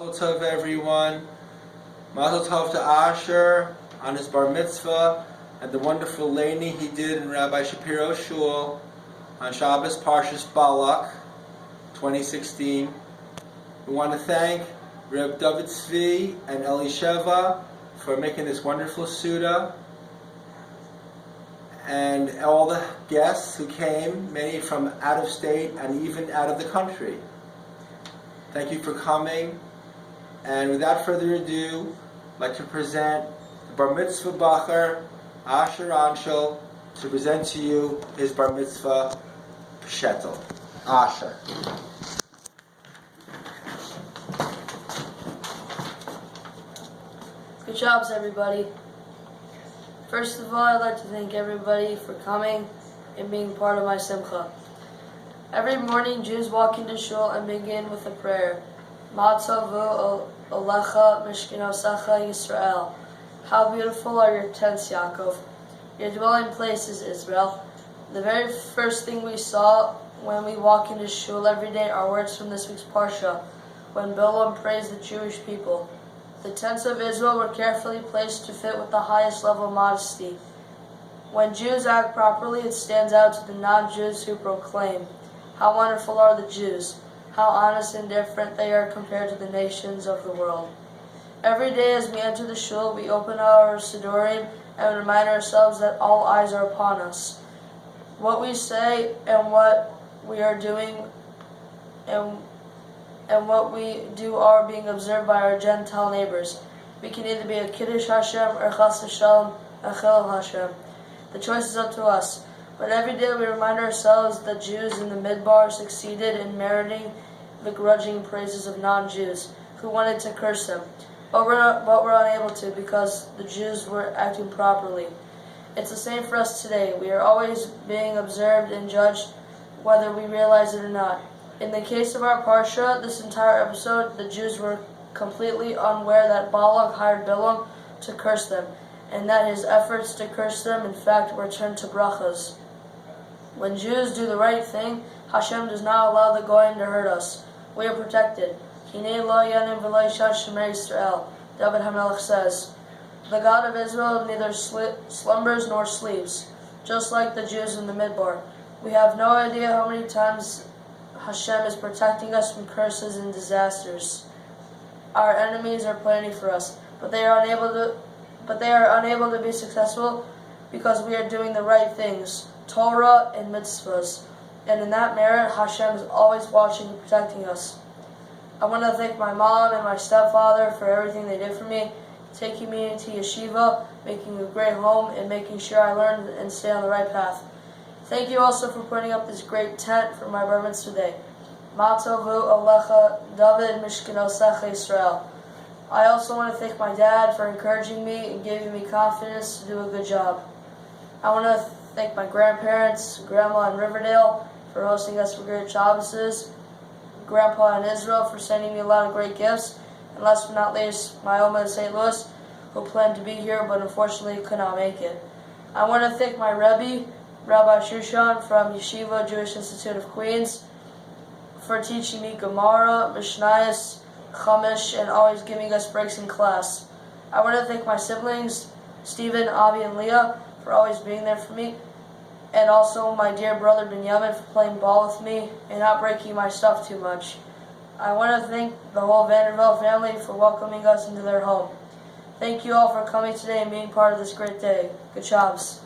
Mazel Tov, everyone. Mazel Tov to Asher on his Bar Mitzvah and the wonderful Leni he did in Rabbi Shapiro's shul on Shabbos Parshas Balak 2016. We want to thank Reb David Tzvi and Elisheva for making this wonderful Suda, and all the guests who came, many from out of state and even out of the country. Thank you for coming, and without further ado, I'd like to present the Bar Mitzvah Bacher, Asher Anshil, to present to you his Bar Mitzvah pshעטל. Asher. Good jobs, everybody. First of all, I'd like to thank everybody for coming and being part of my simcha. Every morning, Jews walk into shul and begin with a prayer. Matzavu Alecha Mishkenosecha Yisrael. How beautiful are your tents, Yaakov. Your dwelling place is Israel. The very first thing we saw when we walk into shul every day are words from this week's Parsha, when Balak praised the Jewish people. The tents of Israel were carefully placed to fit with the highest level of modesty. When Jews act properly, it stands out to the non-Jews who proclaim, "How wonderful are the Jews! How honest and different they are compared to the nations of the world." Every day as we enter the shul, we open our Siddurim and remind ourselves that all eyes are upon us. What we say and what we are doing and what we do are being observed by our Gentile neighbors. We can either be a Kiddush Hashem or Chas v'Shalom, a Chilul Hashem. The choice is up to us. But every day we remind ourselves that Jews in the Midbar succeeded in meriting the grudging praises of non-Jews who wanted to curse them. But we're unable to because the Jews were acting properly. It's the same for us today. We are always being observed and judged whether we realize it or not. In the case of our Parsha, this entire episode, the Jews were completely unaware that Balak hired Balaam to curse them, and that his efforts to curse them, in fact, were turned to brachas. When Jews do the right thing, Hashem does not allow the goyim to hurt us. We are protected. Hinei lo yanim v'lo yishat shemei Yisrael, David HaMelech says. The God of Israel neither slumbers nor sleeps, just like the Jews in the Midbar. We have no idea how many times Hashem is protecting us from curses and disasters. Our enemies are planning for us, but they are unable to be successful because we are doing the right things, Torah and mitzvahs. And in that merit, Hashem is always watching and protecting us. I want to thank my mom and my stepfather for everything they did for me, taking me into yeshiva, making a great home, and making sure I learn and stay on the right path. Thank you also for putting up this great tent for my Bar Mitzvah day. Matzavu Alecha David Mishkenosecha Yisrael. I also want to thank my dad for encouraging me and giving me confidence to do a good job. I want to thank my grandparents, Grandma in Riverdale, for hosting us for great Shabboses, Grandpa in Israel for sending me a lot of great gifts, and last but not least, my Oma in St. Louis, who planned to be here but unfortunately could not make it. I want to thank my Rebbe, Rabbi Shushan from Yeshiva Jewish Institute of Queens, for teaching me Gemara, Mishnayos, Chumash, and always giving us breaks in class. I want to thank my siblings, Stephen, Avi, and Leah, for always being there for me, and also my dear brother Binyamin for playing ball with me and not breaking my stuff too much. I want to thank the whole Vanderbilt family for welcoming us into their home. Thank you all for coming today and being part of this great day. Good jobs.